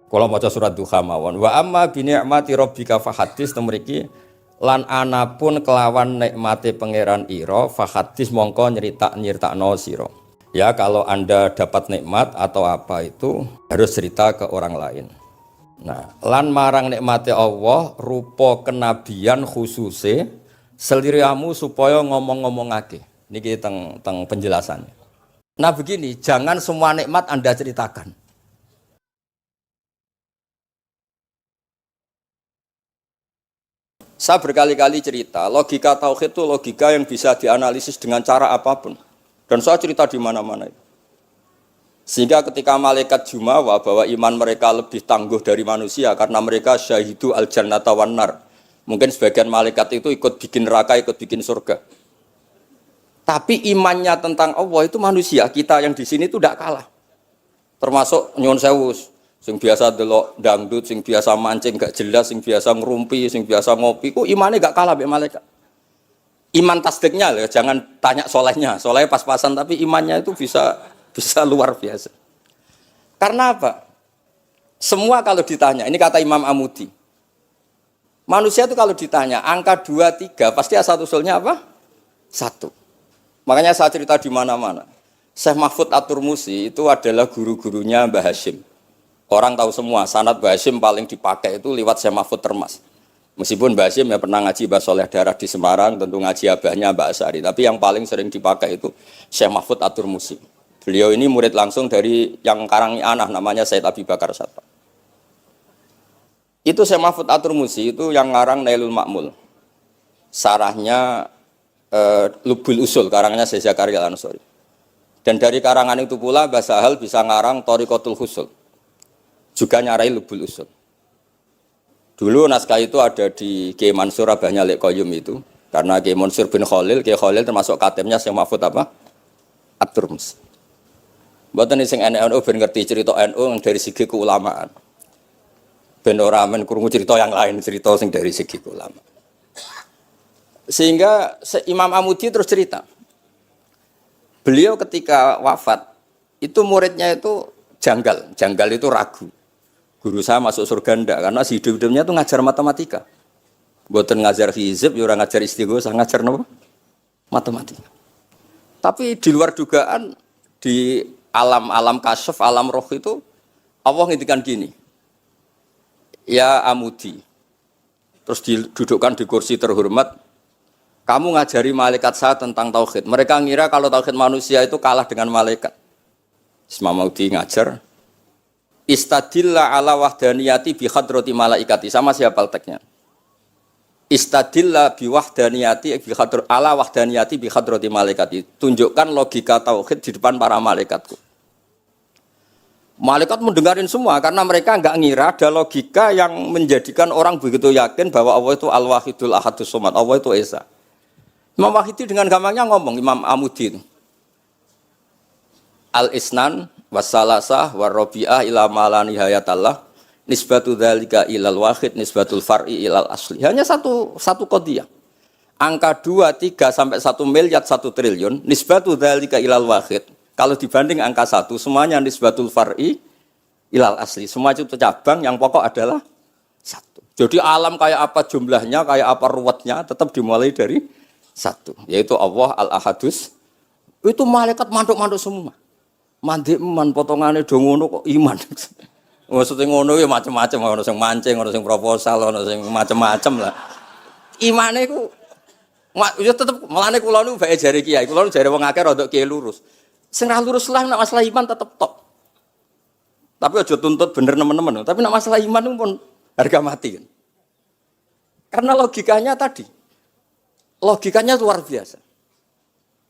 Kula maca surat Duha mawon. Wa amma bi ni'mati rabbika fahadits temriki lan anapun kelawan nikmate pangeran ira fahadits mongko nyeritakno sira. Ya kalau Anda dapat nikmat atau apa itu harus cerita ke orang lain. Nah, lan marang nikmate Allah rupa kenabian khususe seliramu supaya ngomong-ngomongake. Niki teng penjelasannya. Nah begini, jangan semua nikmat Anda ceritakan. Saya berkali-kali cerita, logika tauhid itu logika yang bisa dianalisis dengan cara apapun. Dan saya cerita di mana-mana. Sehingga ketika malaikat jumawa bahwa iman mereka lebih tangguh dari manusia karena mereka syahidu al-jannata wan nar. Mungkin sebagian malaikat itu ikut bikin neraka, ikut bikin surga. Tapi imannya tentang Allah itu manusia, kita yang di sini itu tidak kalah. Termasuk nyuwun sewu, sing biasa delok dangdut, sing biasa mancing gak jelas, sing biasa ngerumpi, sing biasa ngopi, kok imannya gak kalah mbek malaikat. Iman tasdiknya loh, jangan tanya solehnya, solehnya pas-pasan tapi imannya itu bisa luar biasa. Karena apa? Semua kalau ditanya, ini kata Imam Amudi. Manusia itu kalau ditanya angka 2, 3 pasti asal usulnya apa? 1. Makanya saya cerita di mana-mana. Syekh Mahfud At-Turmusi itu adalah guru-gurunya Mbah Hashim. Orang tahu semua sanad Mbah Hashim paling dipakai itu lewat Syekh Mahfud Termas. Meskipun Mbah Hashim ya pernah ngaji Mbah Soleh Darah di Semarang, tentu ngaji abahnya Mbah Asyari. Tapi yang paling sering dipakai itu Syekh Mahfud At-Turmusi. Beliau ini murid langsung dari yang karang anak namanya Said Abi Bakar Sattar. Itu Syekh Mahfud At-Turmusi itu yang ngarang Nailul Ma'mul. Sarahnya Lubul Usul, karangnya Syekh Zakaria Al-Ansori. Dan dari karangan itu pula Mbah Sahal bisa ngarang Thariqatul Husul. Juga nyarai Lubul Usul. Dulu naskah itu ada di Kiai Mansur abahnya Lek Qayyum itu. Karena Kiai Mansur bin Khalil, Kiai Khalil termasuk katemnya Syekh Mahfud apa? At-Turmusi. Mboten sing NU ben ngerti cerita NU dari segi keulamaan. Ben ora men krungu cerita yang lain, cerita sing dari segi keulamaan. Sehingga Imam Amudi terus cerita. Beliau ketika wafat itu muridnya itu janggal itu ragu. Guru saya masuk surga ndak karena si hidup-hidupnya itu ngajar matematika. Mboten ngajar hizib, ya ora ngajar istighosah, ngajar napa? Matematika. Tapi di luar dugaan di alam kasyaf, alam roh itu Allah ngintikan gini. Ya Amudi. Terus didudukkan di kursi terhormat. Kamu ngajari malaikat saya tentang tauhid. Mereka ngira kalau tauhid manusia itu kalah dengan malaikat. Imam Amudi ngajar. Istadilla ala wahdaniyati bi hadrati malaikati. Sama siapa teksnya? Istadilla bi wahdaniyati bi ala wahdaniyati bi hadrati malaikati. Tunjukkan logika tauhid di depan para malaikatku. Malaikat mendengarin semua karena mereka enggak ngira ada logika yang menjadikan orang begitu yakin bahwa Allah itu Al-Wahidul Ahadus Somad. Allah itu Esa. Imam Wahidi dengan gampangnya ngomong, Imam Amudi itu. Al-Isnan wassalasah warrobi'ah ila malani hayatallah nisbatu dzalika ilal wahid nisbatul far'i ilal asli. Hanya satu qadhiyah. Angka 2, 3 sampai 1 miliar 1 triliun nisbatu dzalika ilal wahid. Kalau dibanding angka 1 semuanya nisbatul far'i ilal asli. Semua itu cabang yang pokok adalah 1. Jadi alam kayak apa jumlahnya, kayak apa ruwetnya tetap dimulai dari 1, yaitu Allah Al-Ahadus. Itu malaikat mantuk-mantuk semua. Mandi man potongannya do ngono kok iman. Maksudnya ngono ya macam-macam, ono sing mancing, ono sing proposal, ono sing macam-macam lah. Imane iku ya tetep melane kula niku bae jare kiai. Kula jare wong akeh rada kiai lurus. Sing ra lurus lah nek masalah iman tetep top. Tapi aja tuntut bener nemen-nemen. Tapi nek masalah iman itu pun harga mati kan. Karena logikanya tadi. Logikanya luar biasa.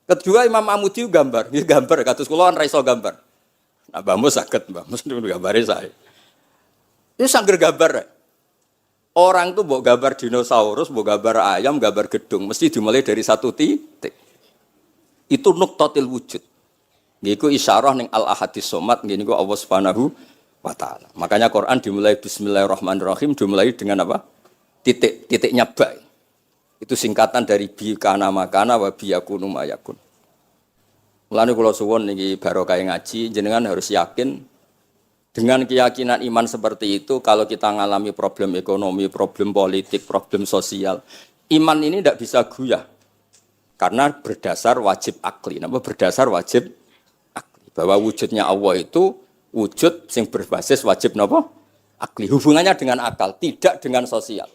Kedua Imam Amudi gambar, dia gambar kados kula kan ra iso gambar. Nah, Mbah Mus saged, Mbah Mus niku gambare saya. Ini sangger gambar. Orang tuh mbok gambar dinosaurus, mbok gambar ayam, gambar gedung, mesti dimulai dari 1 titik. Itu nuqtatil wujud. Niku isyarah ning Al-Ahadis Somad, niku Allah Subhanahu wa taala. Makanya Quran dimulai bismillahirrahmanirrahim, dimulai dengan apa? Titiknya ba. Itu singkatan dari bi kana makana wa bi yakunu mayakun. Mulane kula suwun niki barokah ngaji jenengan harus yakin Dengan keyakinan iman seperti itu, kalau kita mengalami problem ekonomi, problem politik, problem sosial, iman ini tidak bisa goyah. Karena berdasar wajib akli. Nama berdasar wajib akli. Bahwa wujudnya Allah itu wujud yang berbasis wajib apa? Akli. Hubungannya dengan akal, tidak dengan sosial.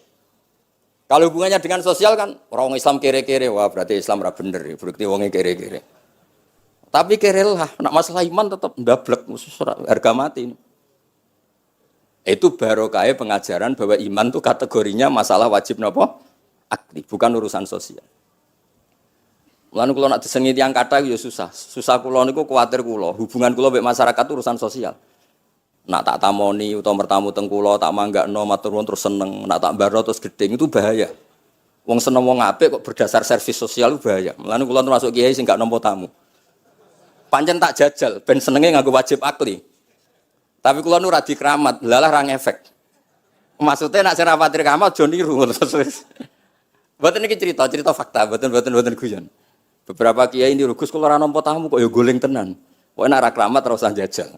Kalau hubungannya dengan sosial kan, orang Islam kere-kere, wah berarti Islam ra bener, berarti orangnya kere-kere. Tapi kere lah, nak masalah iman tetap ndablek, harga mati. Itu barokah pengajaran bahwa iman itu kategorinya masalah wajib napa? Akli, bukan urusan sosial. Mulane kula nak disengi tiyang kathah ya susah. Susah kula niku kuwatir kula, hubungan kula mek masyarakat itu urusan sosial. Nak tak tamoni utawa mertamu teng kula tak manggakno matur nuwun terus seneng, nak tak baro terus gedeng itu bahaya. Wong seneng wong apik kok berdasar servis sosial itu bahaya. Mulane kula termasuk kiai sing gak nampa tamu. Pancen tak jajal ben senenge nganggo wajib akli. Tapi kula nu ra dikeramat, lalah ra ngefek. Maksudnya nak sira patir keramat aja niru terus. Mboten iki cerita fakta, mboten guyon. Beberapa kiai ini rugus kula ora nampa tamu kok ya goleng tenan. Kok nek ra keramat ora usah jajal.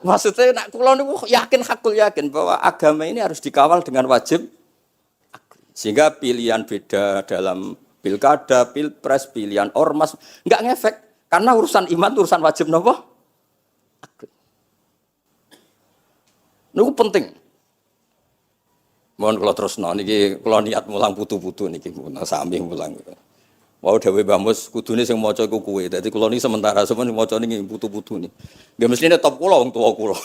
Maksudnya nak kula niku yakin hakul yakin bahwa agama ini harus dikawal dengan wajib akli. Sehingga pilihan beda dalam pilkada, pilpres, pilihan ormas enggak ngefek karena urusan iman urusan wajib napa? Niku penting. Mohon kula terusno niki kula niat mulang putu-putu niki sami mulang. Mau dawuh Mbah Mus kudune sing maca iku kowe. Dadi kula niki sementara sampeyan maca niki putu-putu niki. Nggih mestine top kula wong tuwa kula.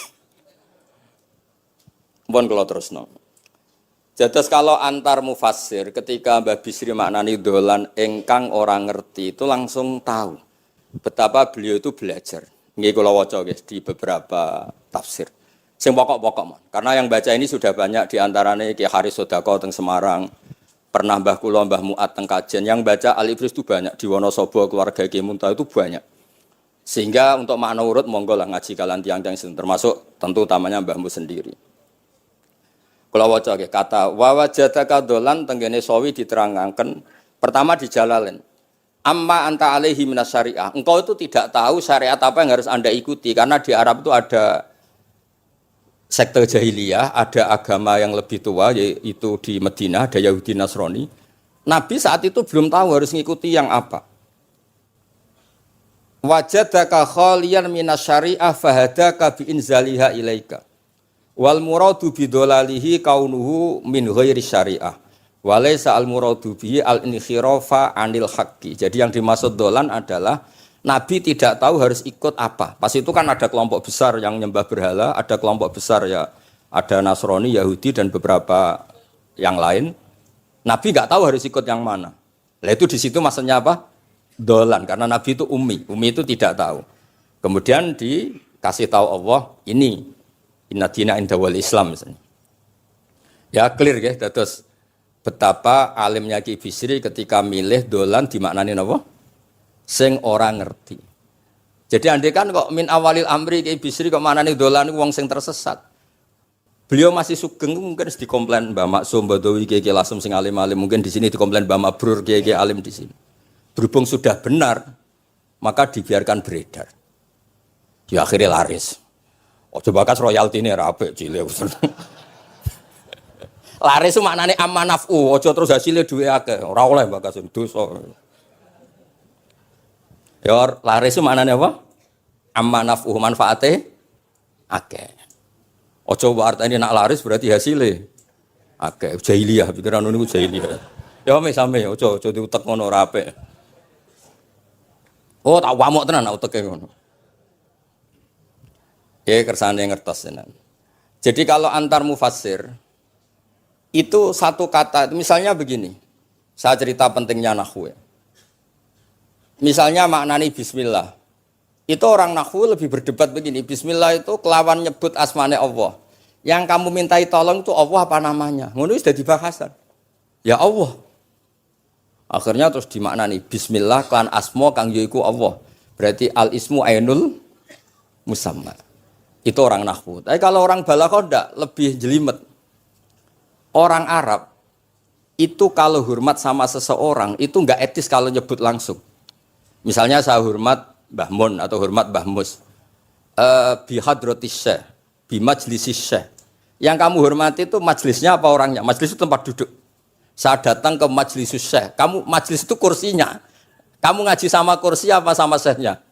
Mohon kula terusno. Jados kalau antar mufassir ketika Mbah Bisri maknani dolan engkang orang ngerti itu langsung tahu betapa beliau itu belajar. Nggih kula waca guys di beberapa tafsir. Sing pokok-pokok, karena yang baca ini sudah banyak diantaranya Ki Haris Sodako teng Semarang, pernah Mbah Kula Mbah Muat teng Kajen, yang baca Al-Ibris itu banyak, di Wonosobo keluarga Ki Muntaha itu banyak. Sehingga untuk makna urut monggo lah ngaji kalian tiang-tiang termasuk tentu utamanya Mbah Mu sendiri. Kula waca kata wa wajadaka dolan tenggene sawi diterangkan pertama di Jalalain. Amma anta alaihi minas syariah. Engkau itu tidak tahu syariat apa yang harus Anda ikuti karena di Arab itu ada sekte jahiliyah, ada agama yang lebih tua yaitu di Madinah, ada Yahudi Nasrani. Nabi saat itu belum tahu harus mengikuti yang apa. Wajadaka khaliyan minas syariah fahadaka bi inzaliha ilaika. Wal muradu bidolalihi kaunuhu min ghairi syariah. Walaysa al muradu bihi al inkhirafa anil haqqi. Jadi yang dimaksud dolan adalah Nabi tidak tahu harus ikut apa. Pas itu kan ada kelompok besar yang nyembah berhala, ada kelompok besar ya, ada Nasrani, Yahudi dan beberapa yang lain. Nabi nggak tahu harus ikut yang mana. Lah itu di situ maksudnya apa? Dolan, karena Nabi itu ummi itu tidak tahu. Kemudian dikasih tahu Allah ini inna dina inda wal Islam misalnya. Ya clear ya, terus betapa alimnya Ki Bisri ketika milih dolan dimaknani apa? Sing orang ngerti. Jadi andai kan kok min awalil amri Ki Bisri kok manane dolan wong sing tersesat. Beliau masih sugeng mungkin dikomplain Mbah Maksum Badawi Ki Lasem sing alim-alim, mungkin di sini dikomplain Mbah Mabrur Ki alim di sini. Berhubung sudah benar, maka dibiarkan beredar. Ya akhirnya laris. Oh coba kas royalti ini rapi cile. Laris itu maknanya amanafu. Ojo terus hasilnya duwe akeh. Ora oleh bakas dosa. Ya laris itu maknanya apa? Amanafu manfaate akeh. Ojo artine nak laris berarti hasilnya akeh. Jahiliyah pikiran niku jahiliyah. Ya same ojo diutek ngono ora apik. Oh tak wamuk tenan uteke ngono. Ya kersane ngertos tenan. Jadi kalau antar mufassir itu satu kata, misalnya begini. Saya cerita pentingnya nahwu. Misalnya maknani bismillah. Itu orang nahwu lebih berdebat begini. Bismillah itu kelawan nyebut asmane Allah. Yang kamu mintai tolong itu Allah apa namanya? Ngono wis dadi bahasan. Ya Allah. Akhirnya terus dimaknani bismillah kan asma kang yaiku Allah. Berarti al ismu ainul musamma. Itu orang nahwu. Tapi kalau orang balaghah ndak, lebih jelimet. Orang Arab itu kalau hormat sama seseorang itu enggak etis kalau nyebut langsung. Misalnya saya hormat Mbah Mun atau hormat Mbah Mus. bi hadratis syekh, bi majlisis syekh. Yang kamu hormati itu majlisnya apa orangnya? Majlis itu tempat duduk. Saya datang ke majlisus syekh. Kamu majlis itu kursinya. Kamu ngaji sama kursi apa sama syekhnya?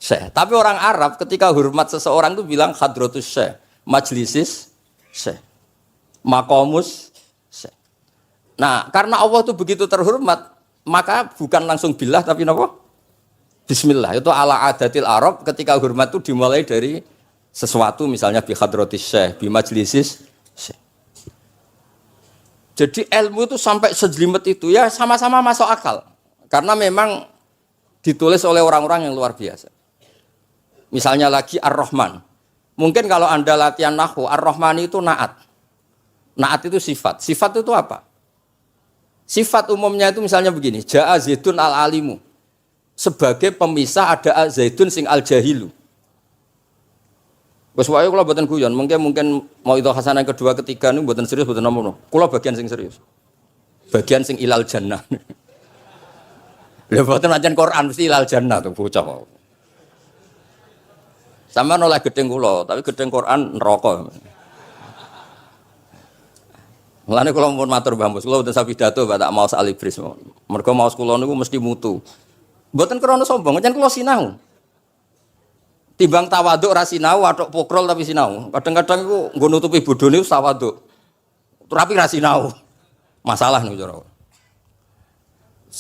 Syekh. Tapi orang Arab ketika hormat seseorang itu bilang hadratus syekh, majlisis syekh, maqamus syekh. Nah, karena Allah itu begitu terhormat, maka bukan langsung billah tapi napa? Bismillah. Itu ala adatil Arab ketika hormat itu dimulai dari sesuatu misalnya bi hadratis syekh, bi majlisis syekh. Jadi ilmu itu sampai sejelimet itu ya sama-sama masuk akal. Karena memang ditulis oleh orang-orang yang luar biasa. Misalnya lagi Ar-Rahman. Mungkin kalau Anda latihan nahwu, Ar-Rahman itu naat. Naat itu sifat. Sifat itu apa? Sifat umumnya itu misalnya begini, Ja'a Zaidun al-alimu. Sebagai pemisah ada Zaidun sing al-jahilu. Wes wae kula mboten guyon, mungkin mau itu hasanah kedua ketiga niku mboten serius mboten nomono. Kula bagian sing serius. Bagian sing ilal jannah. Lha mboten ancen Quran mesti ilal jannah to bocah. Sama nolak gedeng kula, tapi gedeng Quran neraka. Mulane kula mun matur Mbah Mus, kula mboten sapidato tak maos alibris. Mergo maos kula niku mesti mutu. Mboten krana sombong, ancen kula sinau. Timbang tawaduk ra sinau, atok pokrol tapi sinau. Kadang-kadang iku nggo nutupi bodhone wis tawaduk. Tapi ra sinau. Masalah niku cara.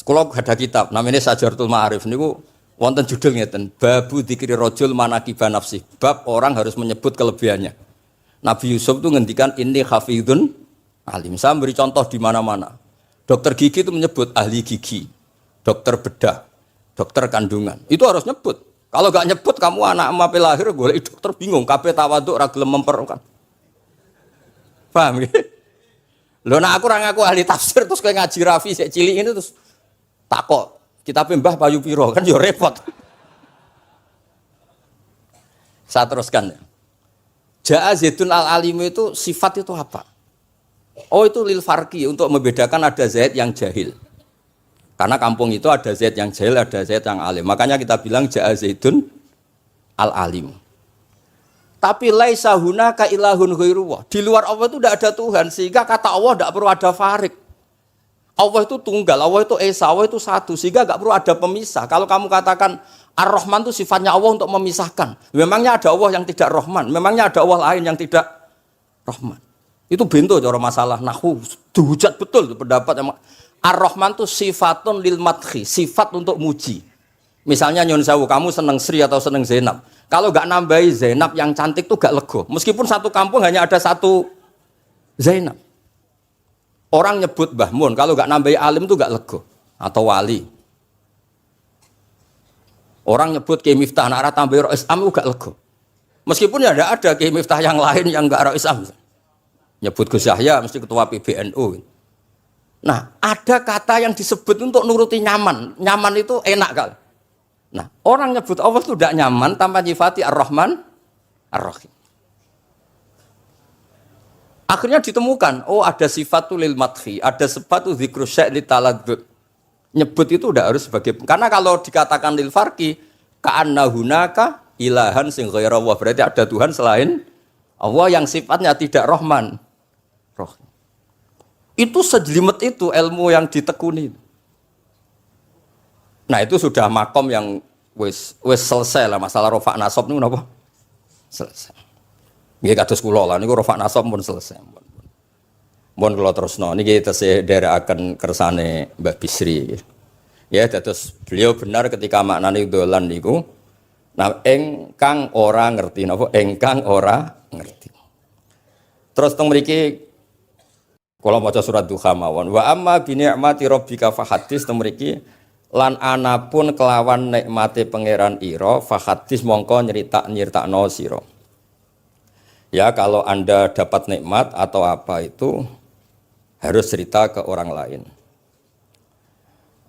Kula ada kitab namanya Sajartul Ma'arif niku wonten judul ngeten, Babu Dzikri Rajul Manaqiba Nafsi. Bab orang harus menyebut kelebihannya. Nabi Yusuf itu ngendikan inni hafidun alim. Saya beri contoh di mana-mana. Dokter gigi itu menyebut ahli gigi, dokter bedah, dokter kandungan. Itu harus nyebut. Kalau gak nyebut kamu anak mape lahir golek dokter bingung, kabeh tawaduk ra gelem memperkan. Paham ya? Lho nek aku ora ngaku ahli tafsir terus kowe ngaji Rafi sik cilik ini terus takok, kitabe Mbah Bayu piro kan ya repot. Saya teruskan ya. Ja'a Zaidun al-alim itu sifat itu apa? Oh itu lil farqi untuk membedakan ada Zaid yang jahil. Karena kampung itu ada Zaid yang jahil, ada Zaid yang alim. Makanya kita bilang Ja'a Zaidun al-alim. Tapi laisa hunaka ilahun ghairuwah. Di luar Allah itu tidak ada Tuhan, sehingga kata Allah tidak perlu ada farik. Allah itu tunggal, Allah itu esa, Allah itu satu, sehingga tidak perlu ada pemisah. Kalau kamu katakan Ar-Rahman itu sifatnya Allah untuk memisahkan. Memangnya ada Allah yang tidak Rahman, memangnya ada Allah lain yang tidak Rahman. Itu bento cara masalah nahwu. Dihujat betul pendapat yang Ar-Rahman itu sifatun lil madhi, sifat untuk muji. Misalnya Nyon Sewu, kamu seneng Sri atau seneng Zainab. Kalau gak nambahi Zainab yang cantik itu gak lego. Meskipun satu kampung hanya ada satu Zainab. Orang nyebut Mbah Mun, kalau gak nambahi alim itu gak lego. Atau wali. Orang nyebut Kiai Miftah, nak tambahi Rois Am itu gak lego. Meskipun ya ada Kiai Miftah yang lain yang gak Rois Am. Nyebut Gus Yahya mesti ketua PBNU. Nah, ada kata yang disebut untuk nuruti nyaman. Nyaman itu enak kali. Nah, orang nyebut Allah itu tidak nyaman tanpa nyifati Ar-Rahman, Ar-Rahim. Akhirnya ditemukan, oh ada sifatul lil madhi, ada sifatul dzikru syai' li taladdud. Nyebut itu udah harus sebagai, karena kalau dikatakan lil farqi, ka'anna hunaka ilahan sing ghaira Allah, berarti ada Tuhan selain Allah yang sifatnya tidak Rahman, Rahim. Itu sejelimet itu ilmu yang ditekuni. Nah itu sudah makom yang wis selesai lah masalah rofa nasab niku napa? Selesai. Nggih kados kula lah niku rofa nasab pun selesai. Mun kula terusno niki tesih nderekaken kersane Mbah Bisri. Ya dados beliau benar ketika maknane dolan niku nah engkang ora ngerti napa engkang ora ngerti. Terus teng mriki kalau maca surat Duha mawon wa amma bi ni'mati rabbika fahadits temriki lan anapun kelawan nikmate pangeran ira fahadits mongko nyeritakno sira. Ya kalau Anda dapat nikmat atau apa itu harus cerita ke orang lain.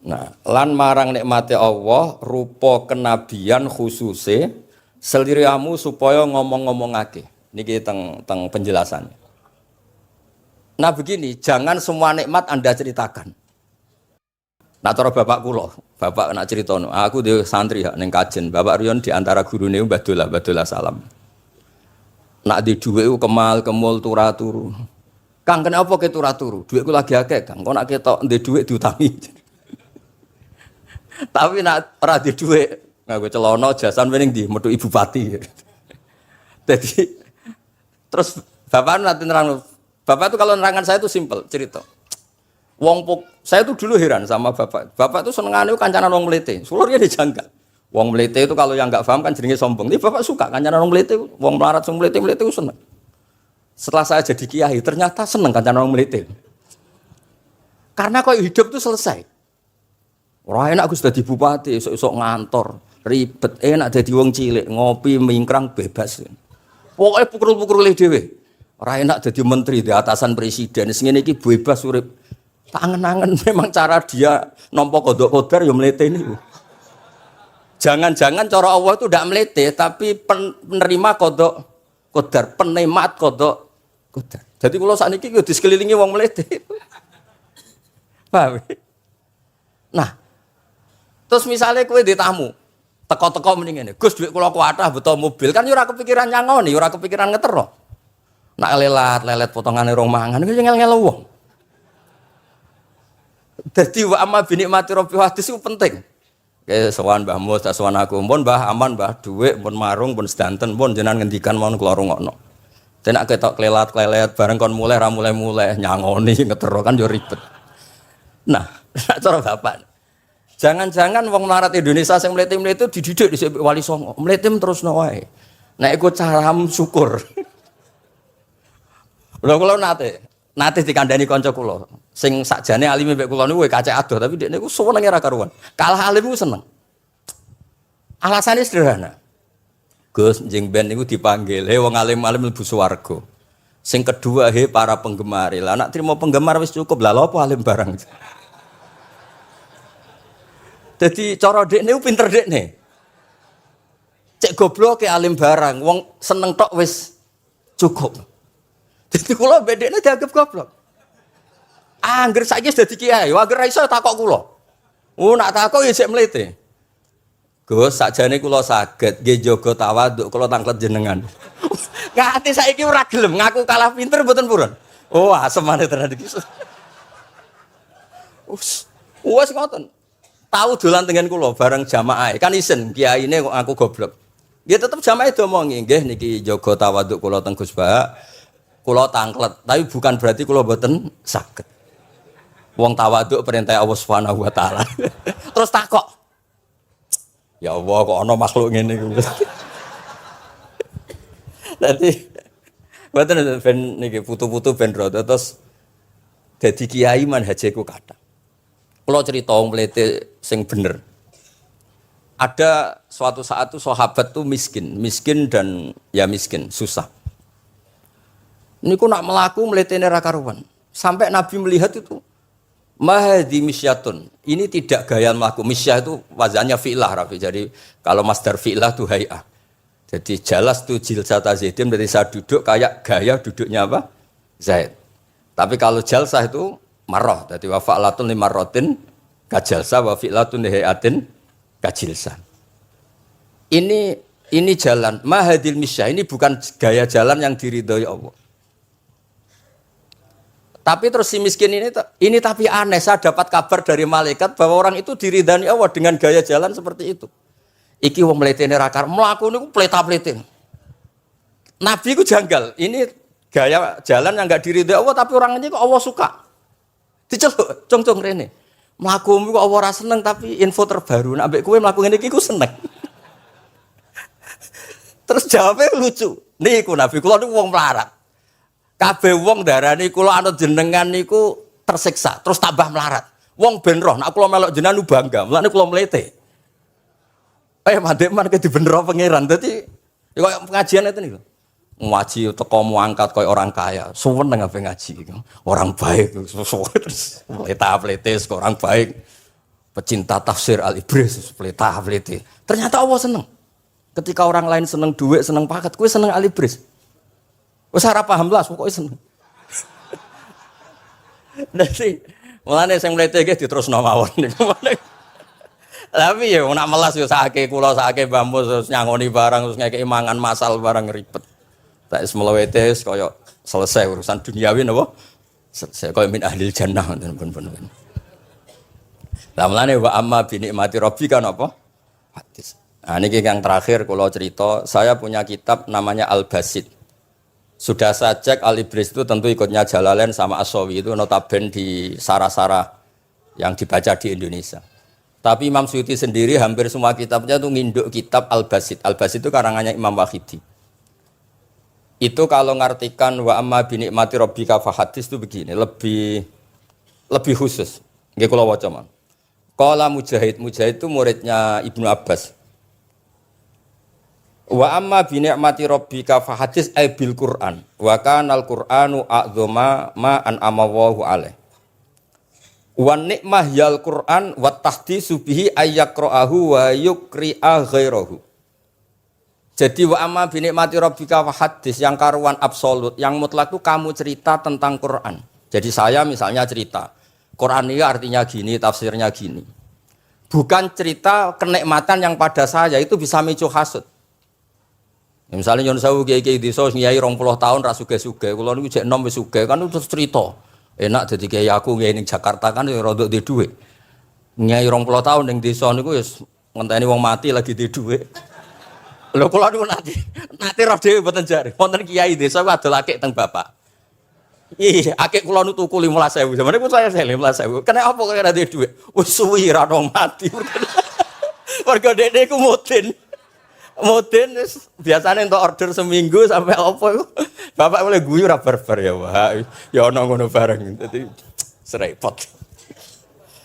Nah, lan marang nikmate Allah rupa kenabian khususe seliramu supaya ngomong-ngomongake. Niki teng penjelasannya. Nah begini, jangan semua nikmat Anda ceritakan. Nah cara bapak kula, Bapak nak cerita no, aku di santri ya neng kajen. Bapak Riyon di antara guru nih Badola salam. Nak di duit kemal kemul turu. Kang kenapa ke turu? Duitku lagi akeh Kang. Kau nak ketok di duit diutangi. Tapi nak ora di duit nganggo celana jasan wening di metu ibu pati. Jadi terus bapak nanti nerang. Bapak itu kalau nerangan saya itu simpel cerita. Saya tuh dulu heran sama bapak. Bapak itu senengane kancanan wong mlete. Sulurnya dijanggal. Wong mlete itu kalau yang enggak paham kan jenenge sombong. Tapi bapak suka kancanan wong mlete, wong melarat wong mlete itu seneng. Setelah saya jadi kiai ternyata seneng kancanan wong mlete. Karena kok hidup itu selesai. Ora enak aku sudah di bupati, esuk-esuk ngantor, ribet, enak dadi wong cilik, ngopi mingkrang bebas. Pokoke pukul-pukul dhewe. Ora enak dadi menteri di atasan presiden, sing ngene iki bebas urip. Tak angen-angen memang cara dia nampa kodok kodar ya mlete niku. Jangan-jangan cara Allah itu tidak melete, tapi penerima kodok kodar, penikmat kodok kodar. Jadi kalau saat ini di sekelilingi wong melete. Paham? Nah, terus misalnya kowe di tamu, teko-teko mending ngene. Gus duit kula kuatah beto mobil, kan yo ora kepikiran nyangoni, yo ora kepikiran ngetero. Nak lelet potongane rong mangan iku ngel-ngel wong. Dadi wa amma bi nikmati rabbil hadis itu penting. Oke, sowan Mbah Mus, tak sowan aku. Mun Mbah aman, Mbah dhuwit, mun marung, mun sedanten, mun jenengan ngendikan mon kula rungokno. Tenak ketok klelat bareng kon mulai ra mulai nyangoni ngetero kan yo ribet. Nah, cara bapak. Jangan-jangan wong melarat Indonesia sing mlete-mlete dididik dhisik Wali Songo. Mlete terusno wae. Nek iku caram syukur. Lha kula nate dikandani kanca kula. Sing sakjane alime mek kula niku kacek adoh tapi dekne niku seneng ora karuan. Kalah alim niku seneng. Alasane sederhana. Gus njing ben niku dipanggil, wong alim-alim mlebu swarga. Sing kedua para penggemar. Lah nek trimo penggemar wis cukup. Lah lha apa alim barang. Jadi cara dekne ku pinter dekne. Cek goblok ke alim barang, wong seneng tok wis cukup. Jadi kula bedekne dianggap goblok. Angger saiki wis dadi kiai, angger ra iso takok kula. Nak takok ya sik mlete. Gus sakjane kula saged nggih jaga tawaduk kula tanglet jenengan. Ngati saiki ora gelem ngaku kalah pinter mboten purun. Oh, asemane tenan iki. Wes ngoten. Tahu dolan tengen kula bareng jamaah. Kan isen kiyaine kok aku goblok. Nggih tetep jamaah diomongi, nggih niki jaga tawaduk kula teng Gus Ba. Kula tanglet, tapi bukan berarti kula mboten saged. Wong tawaduk perintah Allah Subhanahu wa taala. Terus takok. Ya Allah kok ana makhluk ngene iku. Dadi mboten ben niki putu-putu ben rada terus dadi kiai manhajeku kathah. Kula cerita wong mlete sing bener. Ada suatu saat tuh sahabat tuh miskin dan ya miskin, susah. Niku nak melaku mletene ra karuan. Sampai Nabi melihat itu mahdi misyatun. Ini tidak gaya melaku. Misyah itu wazannya fi'lah Rafi. Jadi kalau masdar fi'lah itu hay'ah. Jadi jalas tu jilsata zaidin berarti saya duduk kayak gaya duduknya apa? Zaid. Tapi kalau jalsah itu marrah. Jadi wa fa'latun li marratin kajalsah wa fi'latun li hay'atin kajilsah. Ini jalan mahadil misyah. Ini bukan gaya jalan yang diridhoi Allah. Tapi terus si miskin ini tapi aneh, saya dapat kabar dari malaikat bahwa orang itu diridani Allah dengan gaya jalan seperti itu. Iki wong mletene ra karo mlaku niku pleta-plete. Nabi ku janggal. Ini gaya jalan yang enggak diridai Allah tapi orang ini kok Allah suka. Diceluk, cong-cong rene. Mlakumu kok Allah ora seneng tapi info terbaru nek ambek kowe mlaku ngene iki ku seneng. Terus jawabnya lucu. Niku Nabi kula niku wong melarat. Kabeh wong darani kula anut jenengan niku tersiksa, terus tambah melarat. Wong ben roh, nek kula melok jenengan bangga, mulane kula mlete. Mandek ke dibenero pangeran. Dadi koyo pengajian itu niku. Ngaji teko angkat koyo orang kaya, suweneng ape ngaji iku. Orang baik terus pleta-plete orang baik. Pecinta tafsir Al-Ibris pleta-plete. Ternyata Allah seneng. Ketika orang lain seneng duit, seneng paket, kowe seneng Al-Ibris. Wes ora paham lah pokoke seneng. Dadi mulane sing mlete iki diterusno mawon niku. Tapi ya nak melas yo sakake kula sakake bambu terus nyangoni barang terus ngekeki mangan masal barang ribet. Tak semlawete kaya selesai urusan duniawi napa? Selesai kaya min ahli jannah pun. Lah mulane wa amma bi nikmati rabbika napa? Hadis. Nah niki yang terakhir kula cerita, saya punya kitab namanya Al-Basit. Sudah saya cek Al-Ibris itu tentu ikutnya Jalalain sama As-Sawi itu notabene di Sarah-Sarah yang dibaca di Indonesia. Tapi Imam Suyuti sendiri hampir semua kitabnya itu nginduk kitab Al-Basit. Al-Basit itu karangannya Imam Wahidi. Itu kalau ngartikan wa amma bi nikmati rabbika fahadis itu begini, lebih khusus. Nggih kula waca man. Qala Mujahid itu muridnya Ibnu Abbas. Wa amma bi ni'mati rabbika fahadis ay bil Qur'an wa kana al Qur'anu a'dzama ma an'ama Allahu alaih. Wa nikmah yal Qur'an wa tahdisu bihi ayyaqra'ahu wa yukri'a ghairahu. Jadi wa amma bi ni'mati rabbika fahadis yang karuan absolut, yang mutlak itu kamu cerita tentang Qur'an. Jadi saya misalnya cerita Qur'an ini artinya gini, tafsirnya gini. Bukan cerita kenikmatan yang pada saya itu bisa micu hasud. Ya, misalnya nyon sewu kiai-kiai desa nyai 20 tahun ra sugih-sugih, kula niku jek enom wis sugih kan terus cerita. Enak dadi kiai aku nyai ning Jakarta kan ya rada duwe dhuwit. Nyai 20 tahun ning desa niku wis ngenteni wong mati lagi duwe dhuwit. Lho kula niku nate roh dhewe mboten jare. Wonten kiai desa adol akik teng bapak. Iya, akik kula nu tuku 15.000. Samane pun saya 15.000. Kena apa kok ora duwe dhuwit? Wis suwi ra nong mati. Warga dede ku mudin biasanya untuk order seminggu sampai apa itu bapak boleh guyu ra barbar ya wah ya ono ngono bareng dadi serepot.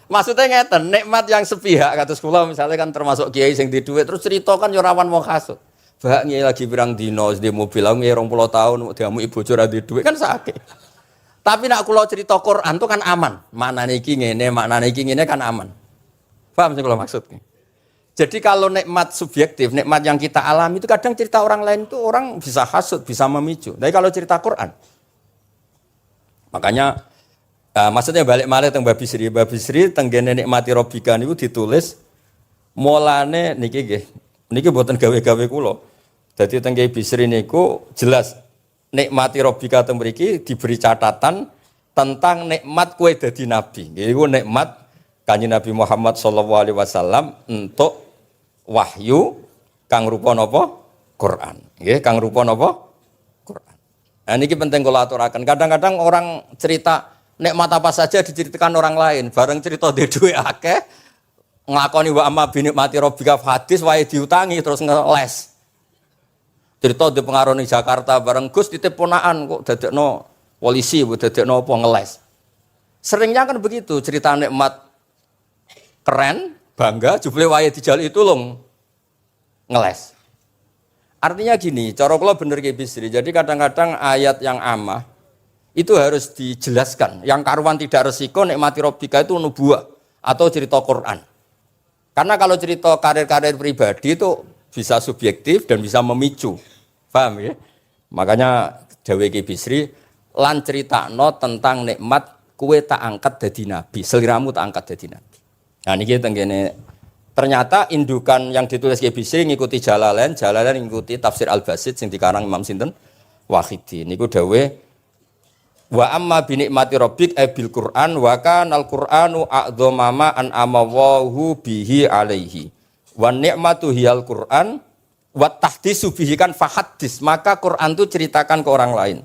Maksudnya ngeten nikmat yang sepihak kata sekolah misalnya kan termasuk kiai sing di duit terus cerita kan yo rawan wong kasut. Bak ngiyi lagi pirang dino di mobil aku ngiyi 20 tahun diamu ibu ora di duit kan sakit. Tapi nak kula cerita Quran itu kan aman. Maknane iki ngene kan aman. Paham sing kula maksudnya? Jadi kalau nikmat subjektif, nikmat yang kita alami itu kadang cerita orang lain itu orang bisa hasud, bisa memicu. Tapi kalau cerita Quran, makanya maksudnya balik malih teng Babi Sri tenggene nikmati robika niku ditulis mulane niki mboten gawe-gawe kula. Dadi teng Babi Sri niku jelas nikmati robika teng mriki diberi catatan tentang nikmat kowe dadi nabi. Iku nikmat Kanjeng Nabi Muhammad sallallahu alaihi wasallam untuk wahyu kang rupa napa? Quran. Nggih, kang rupa napa? Quran. Nah niki penting kula aturaken. Kadang-kadang orang cerita nikmat apa saja diceritakan orang lain, bareng cerita dhe dhuwit akeh nglakoni wa amma bi nikmati rabbika hadis wae diutangi terus ngeles. Cerita di pengaruh ning Jakarta bareng Gus titip ponakan kok dadekno polisi, dadekno apa ngeles. Seringnya kan begitu cerita nikmat keren, bangga, jubile wae dijali itu long ngeles. Artinya gini, cara kula bener ki Bisri. Jadi kadang-kadang ayat yang amah itu harus dijelaskan. Yang karuan tidak resiko nikmati robika itu nubuah atau cerita Quran. Karena kalau cerita karir-karir pribadi itu bisa subjektif dan bisa memicu. Paham ya? Makanya dawuh ki Bisri lan critakno tentang nikmat kue tak angkat dadi nabi, seliramu tak angkat dadi nabi. Nah niki tenggene ternyata indukan yang ditulis Kiai Bisri ngikuti Jalalain ngikuti tafsir Al-Basit sing dikarang Imam sinten Wahidi. Niku dawuh wa amma bi nikmati rabbik bil Qur'an wa kanal Qur'anu a'dzama ma an amawahu bihi alaihi. Wa nikmatu hiyal Qur'an wa tahdisu bihi kan fahadis, maka Quran itu ceritakan ke orang lain.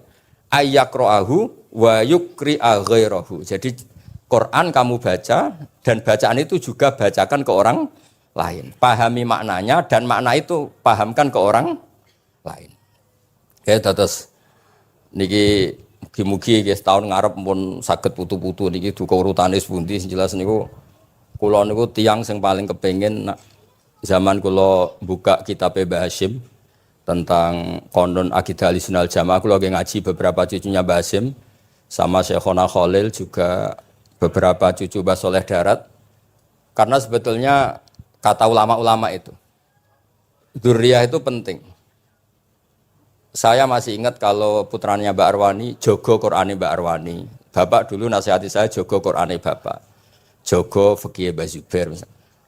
Ayyaqra'ahu wa yukri'a ghairahu. Jadi Quran kamu baca dan bacaan itu juga bacakan ke orang lain. Pahami maknanya dan makna itu pahamkan ke orang lain. Ya terus niki mugi-mugi guys tahun ngarep pun saged putu-putu niki duka urutane pundi jelas niku kula niku tiyang sing paling kepengin zaman kula buka kitab Mbah Hasyim tentang konon akidah Ahlussunnah wal Jamaah kula ngaji beberapa cucunya Mbah Hasyim sama Syekhona Khalil juga beberapa cucu Mbah Soleh Darat, karena sebetulnya kata ulama-ulama itu dzurriyah itu penting. Saya masih ingat kalau putranya Mbak Arwani jogo Qur'ane Mbak Arwani, bapak dulu nasihati saya jogo Qur'ane bapak, jogo fikih Mbah Zubair,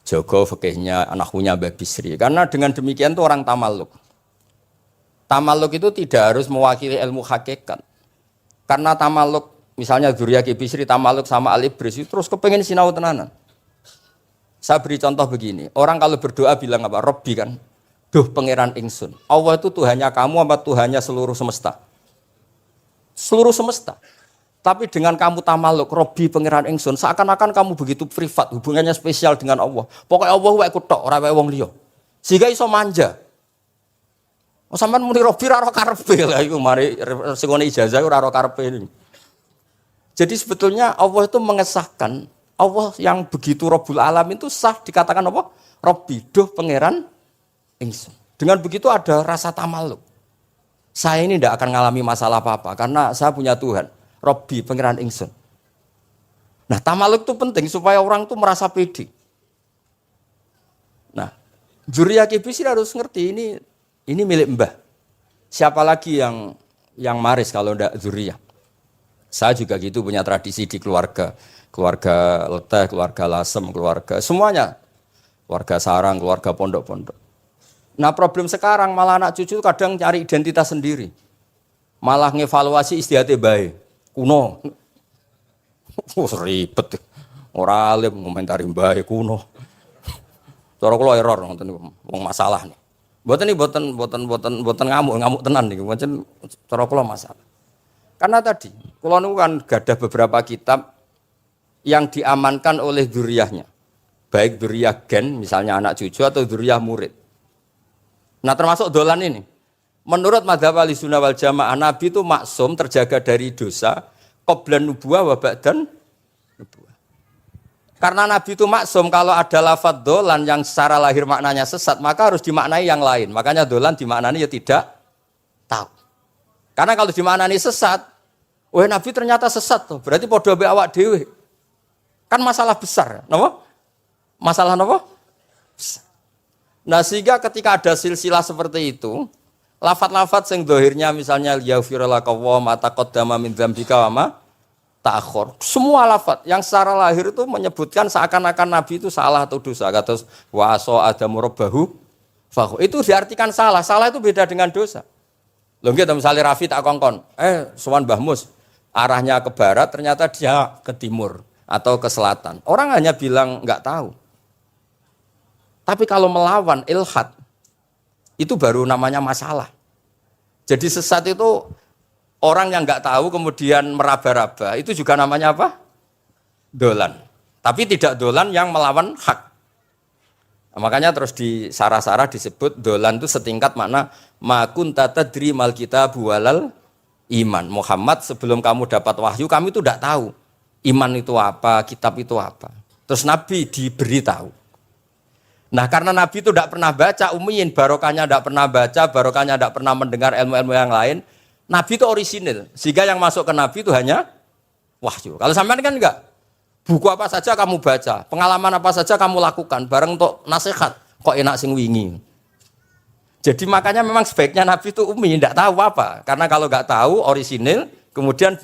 Jaga fikihnya anaknya Mbah Bisri. Karena dengan demikian tuh orang tamaluk. Tamaluk itu tidak harus mewakili ilmu hakikat. Karena tamaluk, misalnya Dzurriyyah Ki Bisri tamaluk sama Al-Ibris, terus kepengen sinau tenanan. Saya beri contoh begini, orang kalau berdoa bilang apa? Robbi kan, duh pangeran ingsun. Allah itu Tuhannya kamu apa Tuhannya seluruh semesta? Seluruh semesta. Tapi dengan kamu tamaluk, Robbi pangeran ingsun, seakan-akan kamu begitu privat, hubungannya spesial dengan Allah. Pokoknya Allah wae kutok, ora wae wong liya. Sehingga iso manja. Oh, sampean muni Robbi ora karepe lha iku mari sekone ijazah ora karepe. Jadi sebetulnya Allah itu mengesahkan Allah yang begitu Rabbul Alamin itu sah dikatakan apa? Robbi, duh pangeran ingsun. Dengan begitu ada rasa tamaluk. Saya ini tidak akan mengalami masalah apa-apa karena saya punya Tuhan. Robbi, pangeran ingsun. Nah, tamaluk itu penting supaya orang itu merasa pede. Nah, Dzurriyyah Ki Bisri harus ngerti ini milik Mbah. Siapa lagi yang maris kalau tidak Dzurriyyah? Saya juga gitu punya tradisi di keluarga. Keluarga Leteh, keluarga Lasem, keluarga semuanya. Keluarga Sarang, keluarga pondok-pondok. Nah, problem sekarang malah anak cucu kadang cari identitas sendiri. Malah ngevaluasi istihate bae. Kuno. Ribet. Ora alim ngomentari bae kuno. Cara kula error ngoten niku. Wong masalah nih. Mboten ngamuk tenan niku. Pancen cara kula masalah. Karena tadi kula niku kan gadah beberapa kitab yang diamankan oleh dzurriyyahnya. Baik dzurriyyah gen misalnya anak cucu atau dzurriyyah murid. Nah, termasuk dolan ini. Menurut madzhab Ahlussunnah wal Jamaah, Nabi itu maksum terjaga dari dosa qablan nubuwah wa ba'dan nubuwah. Karena Nabi itu maksum kalau ada lafadz dolan yang secara lahir maknanya sesat, maka harus dimaknai yang lain. Makanya dolan dimaknani ya tidak tahu. Karena kalau dimaknani sesat, wah Nabi ternyata sesat tuh. Berarti padha mbek awak dhewe. Kan masalah besar, napa? Masalah napa? Besar. Nah, sehingga ketika ada silsilah seperti itu, lafat-lafat yang dohirnya misalnya yaghfirulaka wa ma taqaddama min dzambika wa ma ta'akhkhar. Semua lafat yang secara lahir itu menyebutkan seakan-akan Nabi itu salah atau dosa. Kata wa asa adamu rabbahu fahu. Itu diartikan salah. Salah itu beda dengan dosa. Lho nggih misalnya Rafi tak kongkon, sowan Mbah Mus, arahnya ke barat ternyata dia ke timur atau ke selatan. Orang hanya bilang enggak tahu. Tapi kalau melawan ilhad, itu baru namanya masalah. Jadi sesat itu orang yang nggak tahu kemudian meraba-raba, itu juga namanya apa? Dolan. Tapi tidak dolan yang melawan hak. Nah, makanya terus di sarah-sarah disebut dolan itu setingkat makna ma kunta tadri mal kitabu walal iman. Muhammad sebelum kamu dapat wahyu, kami itu tidak tahu iman itu apa, kitab itu apa. Terus Nabi diberi tahu. Nah, karena Nabi itu tidak pernah baca ummiyin, barokahnya tidak pernah baca, barokahnya tidak pernah mendengar ilmu-ilmu yang lain. Nabi itu orisinil, sehingga yang masuk ke Nabi itu hanya wahyu. Kalau sampean kan enggak, buku apa saja kamu baca, pengalaman apa saja kamu lakukan, bareng untuk nasihat, kok enak sing wingi. Jadi makanya memang sebaiknya Nabi itu ummi, tidak tahu apa. Karena kalau enggak tahu orisinil, kemudian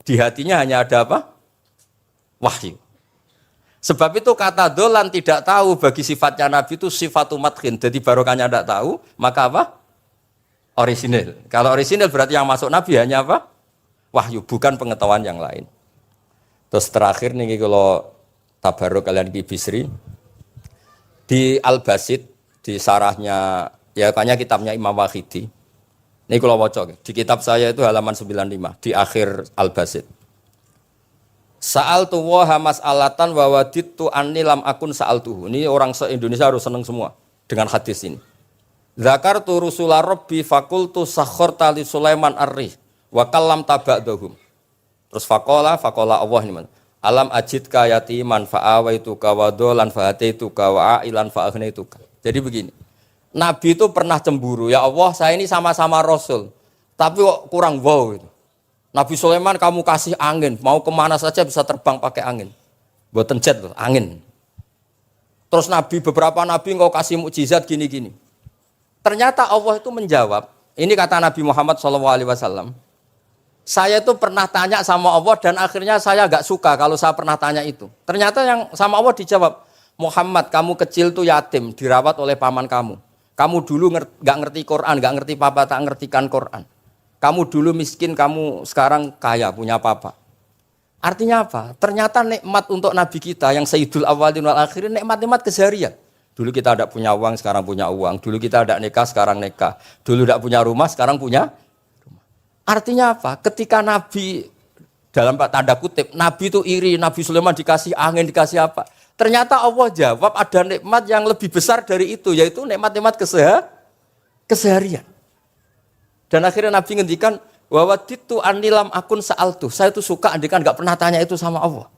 di hatinya hanya ada apa? Wahyu. Sebab itu kata dolan tidak tahu bagi sifatnya Nabi itu sifatu madkhin. Jadi barokahnya tidak tahu, maka apa? Orisinil. Kalau orisinil berarti yang masuk Nabi hanya apa? Wahyu, bukan pengetahuan yang lain. Terus terakhir nih kalau tabaruk kalian Ki Bisri di Al-Basit, di sarahnya, ya kayaknya kitabnya Imam Wahidi. Ini kalau wocok, di kitab saya itu halaman 95, di akhir Al-Basit. Sa'altu wa mas'alatan wa wadittu anni lam akun sa'altuhu. Ini orang se-Indonesia harus senang semua dengan hadis ini. Zakartu rusula rabbi fakultu sakhorta li Sulaiman ar-rih wa kallam taba'dahum. Terus faqala Allah ini mana? Alam ajidka yatiman fa'awaituka wa dolan fa'ataituka wa a'ilan fa'agnaituka. Jadi begini. Nabi itu pernah cemburu, ya Allah saya ini sama-sama Rasul, tapi kok kurang wow gitu. Nabi Sulaiman kamu kasih angin, mau kemana saja bisa terbang pakai angin. Buatan jet loh, angin. Terus beberapa Nabi engkau kasih mukjizat gini-gini. Ternyata Allah itu menjawab, ini kata Nabi Muhammad SAW, saya itu pernah tanya sama Allah dan akhirnya saya agak suka kalau saya pernah tanya itu. Ternyata yang sama Allah dijawab, Muhammad, kamu kecil tuh yatim, dirawat oleh paman kamu. Kamu dulu nggak ngerti Quran, nggak ngerti papa, tak ngertikan Quran. Kamu dulu miskin, kamu sekarang kaya, punya papa. Artinya apa? Ternyata nikmat untuk Nabi kita yang Sayyidul Awwalin wal Akhirin, nikmat-nikmat keseharian. Dulu kita tidak punya uang, sekarang punya uang. Dulu kita tidak nikah, sekarang nikah. Dulu tidak punya rumah, sekarang punya rumah. Artinya apa? Ketika Nabi, dalam tanda kutip, Nabi itu iri, Nabi Sulaiman dikasih angin, dikasih apa? Ternyata Allah jawab ada nikmat yang lebih besar dari itu, yaitu nikmat-nikmat keseharian. Dan akhirnya Nabi ngendikan, wawaditu anilam akun sa'altu. Saya itu suka andikan nggak pernah tanya itu sama Allah.